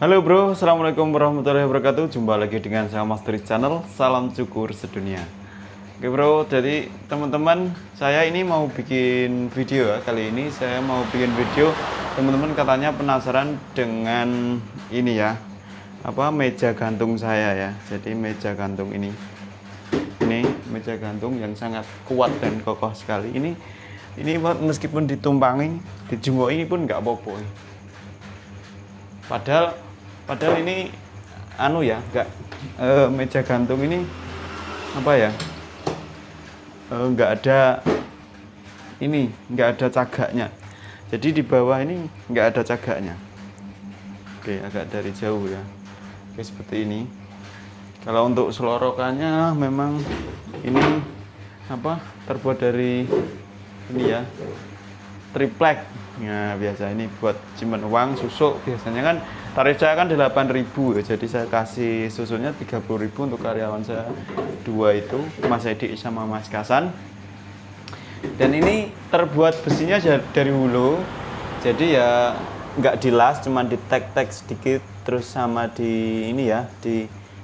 Halo bro, assalamualaikum warahmatullahi wabarakatuh. Jumpa lagi dengan saya Mas Tris Channel. Salam cukur sedunia. Oke bro, jadi teman-teman, saya ini mau bikin video ya. Kali ini saya mau bikin video. Teman-teman katanya penasaran dengan ini ya, apa meja gantung saya ya. Jadi meja gantung ini meja gantung yang sangat kuat dan kokoh sekali. Ini meskipun ditumpangi, dijunguk ini pun nggak apa-apa. Padahal ini anu ya, meja gantung ini apa ya? Nggak ada cagaknya. Jadi di bawah ini nggak ada cagaknya. Oke, agak dari jauh ya. Oke, seperti ini. Kalau untuk selorokannya memang ini terbuat dari ini ya, triplek. Nah, biasa ini buat simpan uang, susu biasanya kan tarif saya kan 8.000 ya. Jadi saya kasih susunya 30.000 untuk karyawan saya dua itu, Mas Edi sama Mas Kasan. Dan ini terbuat besinya dari hulu. Jadi ya nggak dilas, cuman ditek-tek sedikit terus sama di ini ya,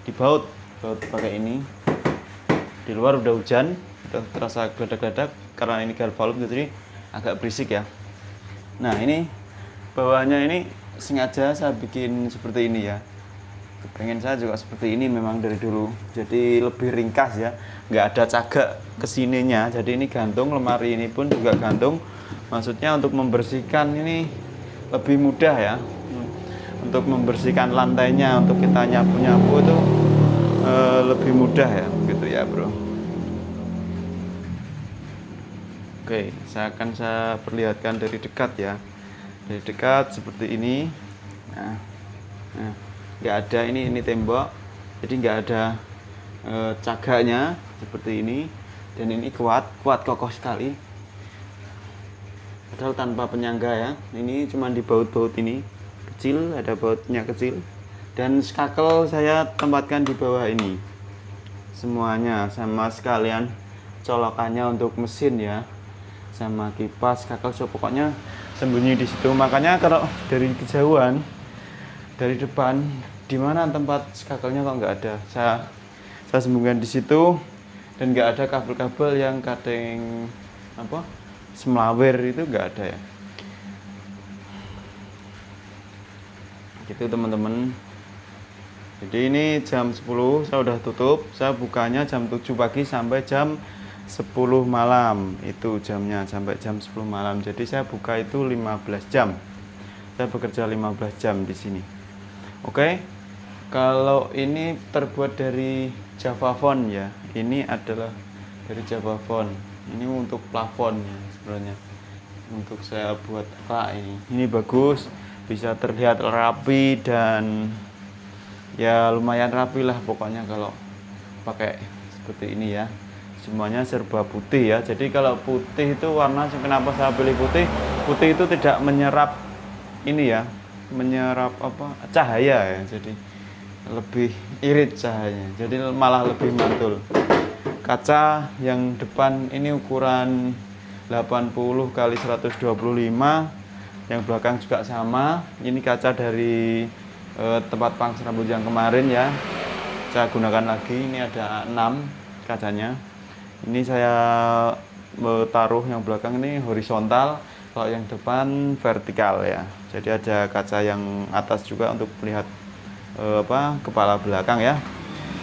dibaut pakai ini. Di luar udah hujan, terasa geledak-geledak karena ini galvalum jadi agak berisik ya. Nah, ini bawahnya ini sengaja saya bikin seperti ini ya. Pengen saya juga seperti ini memang dari dulu. Jadi lebih ringkas ya, nggak ada cagak kesininya. Jadi ini gantung, lemari ini pun juga gantung. Maksudnya untuk membersihkan ini lebih mudah ya. Untuk membersihkan lantainya, untuk kita nyapu-nyapu itu lebih mudah ya, gitu ya bro. Oke, saya perlihatkan dari dekat ya. Dari dekat seperti ini. Nah, nggak ada ini tembok, jadi nggak ada cagaknya seperti ini. Dan ini kuat kokoh sekali. Padahal tanpa penyangga ya. Ini cuma di baut-baut ini kecil, ada bautnya kecil. Dan skakel saya tempatkan di bawah ini. Semuanya sama sekalian colokannya untuk mesin ya. Sama kipas, kakel, so pokoknya sembunyi di situ. Makanya kalau dari kejauhan, dari depan, di mana tempat kakelnya kok nggak ada. Saya sembunyikan di situ dan nggak ada kabel-kabel yang kadang semlawer itu nggak ada ya. Gitu teman-teman. Jadi ini jam 10 saya udah tutup. Saya bukanya jam 7 pagi sampai jam 10 malam itu jamnya, sampai jam 10 malam. Jadi saya buka itu 15 jam. Saya bekerja 15 jam di sini. Oke. Kalau ini terbuat dari Javafon ya. Ini adalah dari Javafon. Ini untuk plafon ya sebenarnya. Untuk saya buat rak ini. Ini bagus, bisa terlihat rapi dan ya lumayan rapi lah pokoknya kalau pakai seperti ini ya. Semuanya serba putih ya. Jadi kalau putih itu warna, kenapa saya pilih putih? Putih itu tidak menyerap ini ya, menyerap cahaya ya. Jadi lebih irit cahayanya. Jadi malah lebih mantul. Kaca yang depan ini ukuran 80 kali 125, yang belakang juga sama. Ini kaca dari tempat pangkas rambut yang kemarin ya. Saya gunakan lagi. Ini ada 6 kacanya. Ini saya taruh yang belakang ini horizontal, kalau yang depan vertikal ya. Jadi ada kaca yang atas juga untuk melihat kepala belakang ya.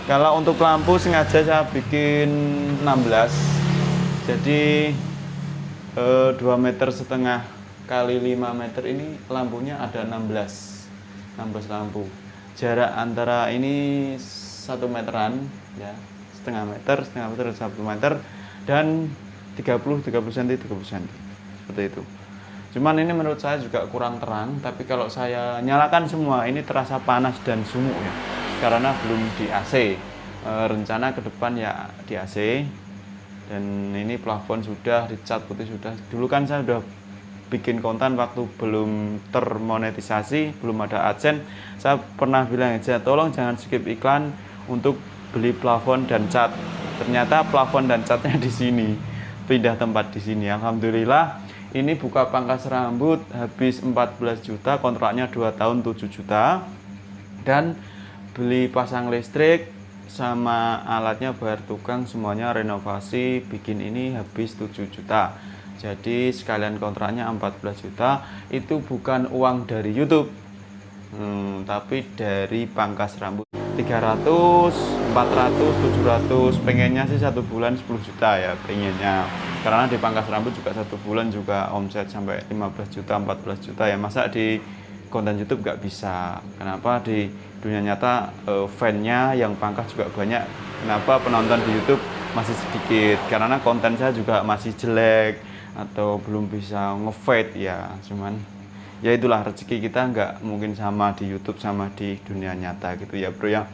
Kalau untuk lampu sengaja saya bikin 16. Jadi 2,5 meter kali 5 meter ini lampunya ada 16 lampu. Jarak antara ini 1 meteran ya. Setengah meter, 1 meter, dan 30 cm seperti itu. Cuman ini menurut saya juga kurang terang, tapi kalau saya nyalakan semua ini terasa panas dan sumuk ya, karena belum di AC. Rencana ke depan ya di AC. Dan ini plafon sudah dicat putih sudah. Dulu kan saya sudah bikin konten waktu belum termonetisasi, belum ada AdSense. Saya pernah bilang aja, tolong jangan skip iklan untuk beli plafon dan cat. Ternyata plafon dan catnya di sini. Pindah tempat di sini. Alhamdulillah ini buka pangkas rambut habis 14 juta, kontraknya 2 tahun 7 juta. Dan beli pasang listrik sama alatnya, bayar tukang, semuanya renovasi bikin ini habis 7 juta. Jadi sekalian kontraknya 14 juta. Itu bukan uang dari YouTube, tapi dari pangkas rambut. 300, 400, 700, pengennya sih 1 bulan 10 juta ya pengennya. Karena di pangkas rambut juga 1 bulan juga omset sampai 15 juta, 14 juta ya. Masa di konten YouTube nggak bisa? Kenapa di dunia nyata fan-nya yang pangkas juga banyak? Kenapa penonton di YouTube masih sedikit? Karena konten saya juga masih jelek atau belum bisa nge-fade ya. Cuman ya itulah, rezeki kita nggak mungkin sama di YouTube sama di dunia nyata gitu ya bro ya.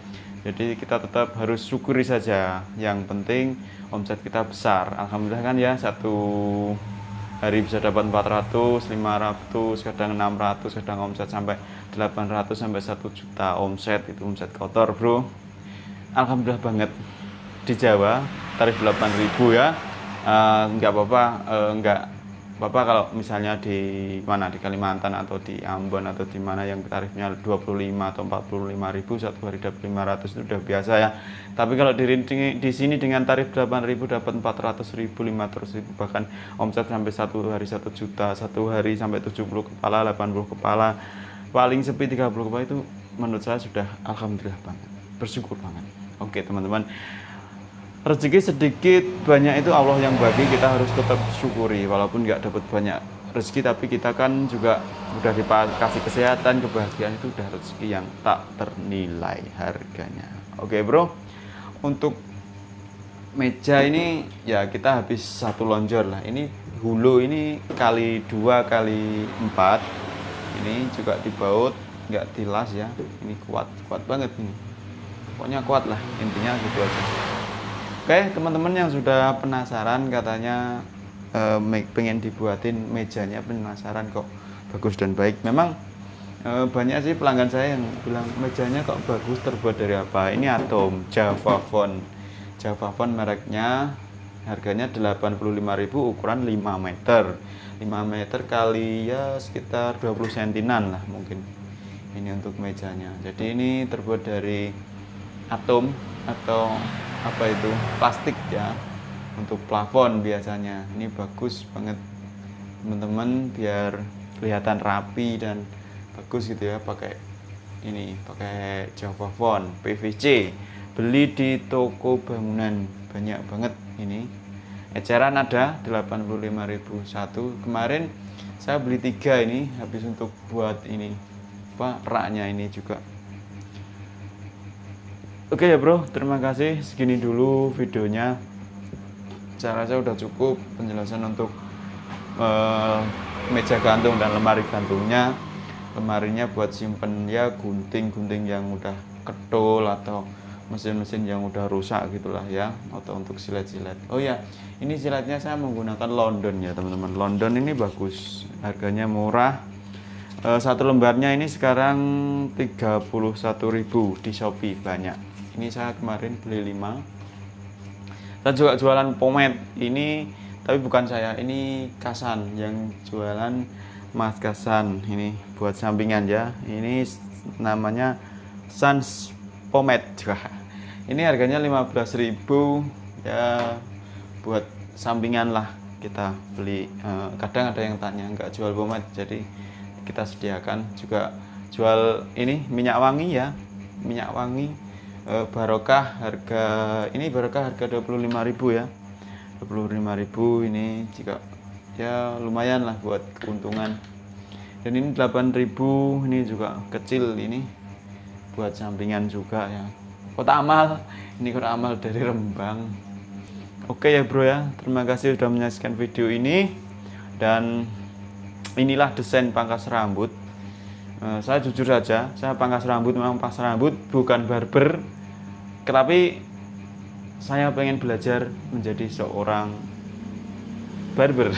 Jadi kita tetap harus syukuri saja. Yang penting omset kita besar. Alhamdulillah kan ya, satu hari bisa dapat 400, 500, kadang 600, kadang omset sampai 800 sampai 1 juta omset. Itu omset kotor bro. Alhamdulillah banget. Di Jawa tarif 8.000 ya. Nggak apa-apa, nggak apa-apa kalau misalnya di mana, di Kalimantan atau di Ambon atau di mana yang tarifnya 25 atau 45.000 satu hari dapat 500 itu udah biasa ya. Tapi kalau di sini dengan tarif 8.000 dapat 400.000, 500.000, bahkan omset sampai satu hari 1 juta, satu hari sampai 70 kepala, 80 kepala, paling sepi 30 kepala, itu menurut saya sudah alhamdulillah banget, bersyukur banget. Oke teman-teman, rezeki sedikit banyak itu Allah yang bagi, kita harus tetap syukuri walaupun nggak dapat banyak rezeki, tapi kita kan juga udah dikasih kesehatan, kebahagiaan, itu udah rezeki yang tak ternilai harganya. Oke bro, untuk meja ini ya kita habis 1 lonjor lah. Ini hulu ini kali 2 kali 4, ini juga dibaut, nggak dilas ya. Ini kuat banget ini, pokoknya kuat lah, intinya gitu aja. Oke teman-teman yang sudah penasaran katanya pengen dibuatin mejanya, penasaran kok bagus dan baik. Memang banyak sih pelanggan saya yang bilang mejanya kok bagus, terbuat dari apa. Ini Atom Javaphone mereknya, harganya 85.000, ukuran 5 meter kali ya sekitar 20 sentinan lah mungkin ini untuk mejanya. Jadi ini terbuat dari Atom atau apa itu, plastik ya, untuk plafon biasanya. Ini bagus banget teman-teman, biar kelihatan rapi dan bagus gitu ya. Pakai ini, pakai Javaphone PVC, beli di toko bangunan banyak banget. Ini eceran ada 85.000 satu. Kemarin saya beli 3 ini habis untuk buat ini apa, raknya ini juga. Oke ya bro, terima kasih. Segini dulu videonya. Saya rasa udah cukup penjelasan untuk meja gantung dan lemari gantungnya. Lemarinya buat simpen ya gunting-gunting yang udah kedul atau mesin-mesin yang udah rusak gitulah ya, atau untuk silet-silet. Oh ya, ini siletnya saya menggunakan London ya teman-teman. London ini bagus, harganya murah. Satu lembarnya ini sekarang 31.000 di Shopee, banyak. Ini saya kemarin beli 5. Saya juga jualan pomade ini, tapi bukan saya, ini Kasan yang jualan, Mas Kasan. Ini buat sampingan ya. Ini namanya Sans Pomade juga. Ini harganya 15.000 ya, buat sampingan lah kita beli. Kadang ada yang tanya nggak jual pomade, jadi kita sediakan juga. Jual ini minyak wangi ya, minyak wangi barokah, harga ini barokah harga 25.000 ya, 25.000 ini juga ya lumayan lah buat keuntungan. Dan ini 8.000, ini juga kecil, ini buat sampingan juga ya. Kotak amal, ini kotak amal dari Rembang. Oke ya bro ya, terima kasih sudah menyaksikan video ini. Dan inilah desain pangkas rambut. Saya jujur saja, saya pangkas rambut, memang pangkas rambut, bukan barber. Tetapi saya pengen belajar menjadi seorang barber.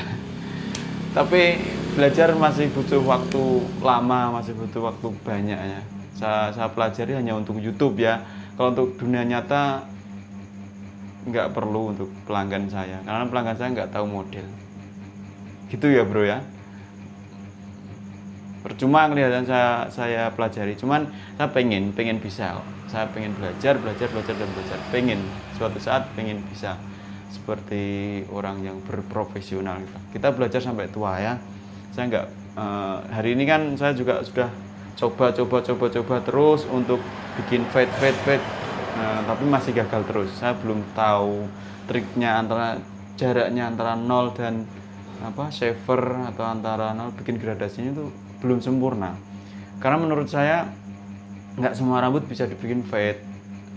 Tapi belajar masih butuh waktu lama, masih butuh waktu banyak ya. Saya pelajari hanya untuk YouTube ya. Kalau untuk dunia nyata nggak perlu untuk pelanggan saya, karena pelanggan saya nggak tahu model. Gitu ya bro ya. Percuma kelihatan saya pelajari, cuman saya pengen bisa kok. Saya pengen belajar dan belajar, pengen suatu saat pengen bisa seperti orang yang berprofesional gitu. Kita belajar sampai tua ya. Saya nggak hari ini kan saya juga sudah coba terus untuk bikin fade. Tapi masih gagal terus. Saya belum tahu triknya jaraknya antara 0 dan shaver atau antara 0 bikin gradasinya itu belum sempurna. Karena menurut saya nggak semua rambut bisa dibikin fade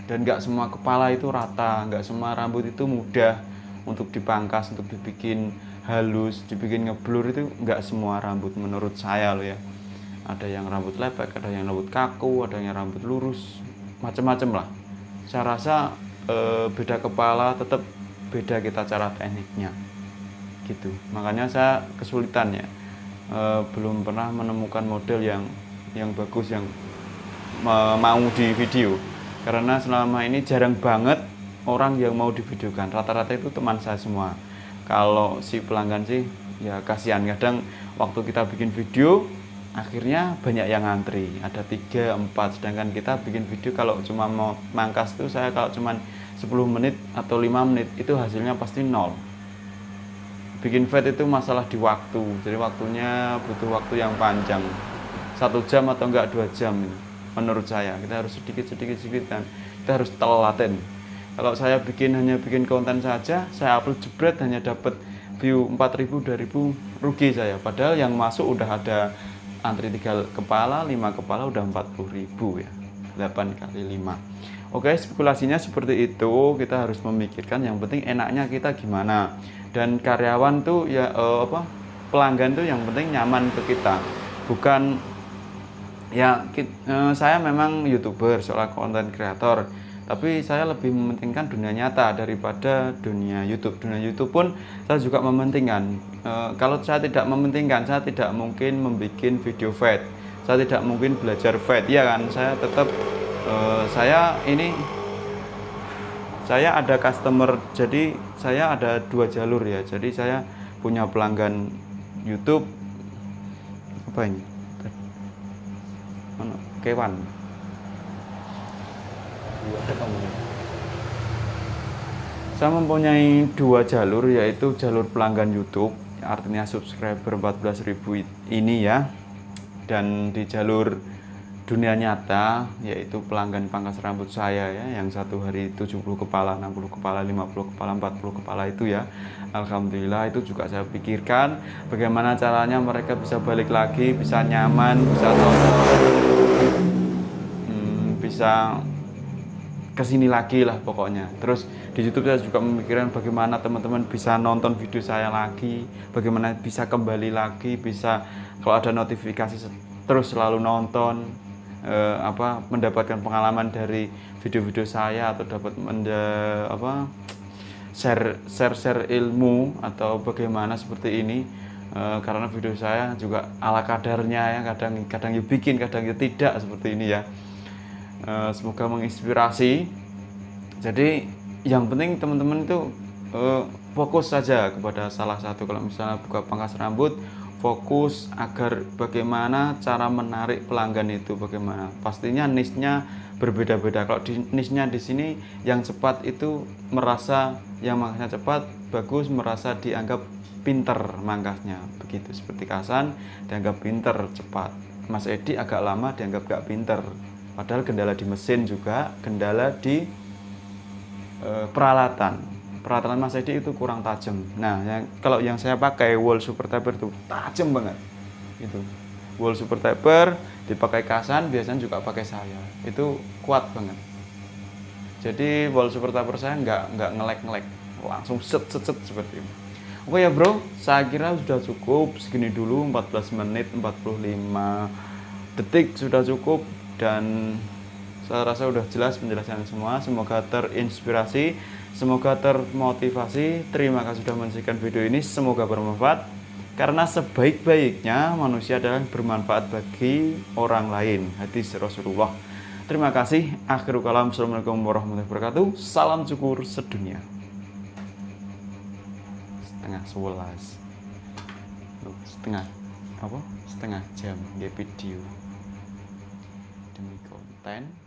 dan nggak semua kepala itu rata, nggak semua rambut itu mudah untuk dipangkas, untuk dibikin halus, dibikin ngeblur. Itu nggak semua rambut menurut saya loh ya. Ada yang rambut lepek, ada yang rambut kaku, ada yang rambut lurus, macam-macam lah. Saya rasa beda kepala tetap beda kita cara tekniknya gitu. Makanya saya kesulitan ya, belum pernah menemukan model yang bagus yang mau di video, karena selama ini jarang banget orang yang mau divideokan. Rata-rata itu teman saya semua. Kalau si pelanggan sih ya kasihan, kadang waktu kita bikin video akhirnya banyak yang ngantri, ada 3, 4, sedangkan kita bikin video kalau cuma mau mangkas tuh, saya kalau cuma 10 menit atau 5 menit itu hasilnya pasti 0. Bikin fade itu masalah di waktu, jadi waktunya butuh waktu yang panjang, 1 jam atau enggak 2 jam menurut saya. Kita harus sedikit dan kita harus telaten. Kalau saya hanya bikin konten saja, saya upload jebret hanya dapat view 4.000, 2.000, rugi saya. Padahal yang masuk udah ada antri 3 kepala, 5 kepala udah 40.000 ya, 8 kali 5. Oke, spekulasinya seperti itu. Kita harus memikirkan yang penting enaknya kita gimana. Dan karyawan tuh ya pelanggan tuh yang penting nyaman ke kita. Bukan ya saya memang YouTuber, seorang konten kreator, tapi saya lebih mementingkan dunia nyata daripada dunia YouTube. Dunia YouTube pun saya juga mementingkan. Kalau saya tidak mementingkan, saya tidak mungkin membuat video fade. Saya tidak mungkin belajar fade, ya kan? Saya tetap saya ada customer, jadi saya ada 2 jalur ya. Jadi saya punya pelanggan YouTube. Apa ini? Kewan. Saya mempunyai 2 jalur, yaitu jalur pelanggan YouTube, artinya subscriber 14.000 ini ya, dan di jalur dunia nyata, yaitu pelanggan pangkas rambut saya ya, yang satu hari 70 kepala, 60 kepala, 50 kepala, 40 kepala itu ya. Alhamdulillah itu juga saya pikirkan bagaimana caranya mereka bisa balik lagi, bisa nyaman, bisa bisa kesini lagi lah pokoknya. Terus di YouTube saya juga memikirkan bagaimana teman-teman bisa nonton video saya lagi, bagaimana bisa kembali lagi, bisa kalau ada notifikasi terus selalu nonton, mendapatkan pengalaman dari video-video saya, atau dapat share ilmu atau bagaimana seperti ini. Karena video saya juga ala kadarnya ya, kadang ya bikin, kadang ya tidak seperti ini ya. Semoga menginspirasi. Jadi yang penting teman-teman itu fokus saja kepada salah satu. Kalau misalnya buka pangkas rambut, fokus agar bagaimana cara menarik pelanggan itu, bagaimana. Pastinya niche-nya berbeda-beda. Kalau niche-nya di sini yang cepat itu merasa yang mangkasnya cepat, bagus, merasa dianggap pinter mangkasnya. Begitu seperti Kasan dianggap pinter, cepat. Mas Edi agak lama dianggap gak pinter. Padahal kendala di mesin juga, kendala di peralatan Mas Edi itu kurang tajam. Nah, kalau yang saya pakai Wall Super Taper itu tajam banget. Itu Wall Super Taper dipakai Kasan, biasanya juga pakai saya. Itu kuat banget. Jadi Wall Super Taper saya nggak ngelek, langsung set seperti ini. Oke ya bro, saya kira sudah cukup segini dulu, 14 menit 45 detik sudah cukup. Dan saya rasa sudah jelas penjelasan semua. Semoga terinspirasi, semoga termotivasi. Terima kasih sudah menyaksikan video ini, semoga bermanfaat. Karena sebaik-baiknya manusia adalah bermanfaat bagi orang lain. Hadis Rasulullah. Terima kasih. Akhirul kalam. Assalamualaikum warahmatullahi wabarakatuh. Salam cukur sedunia. 10:30. Setengah. apa setengah jam nggih video demi konten.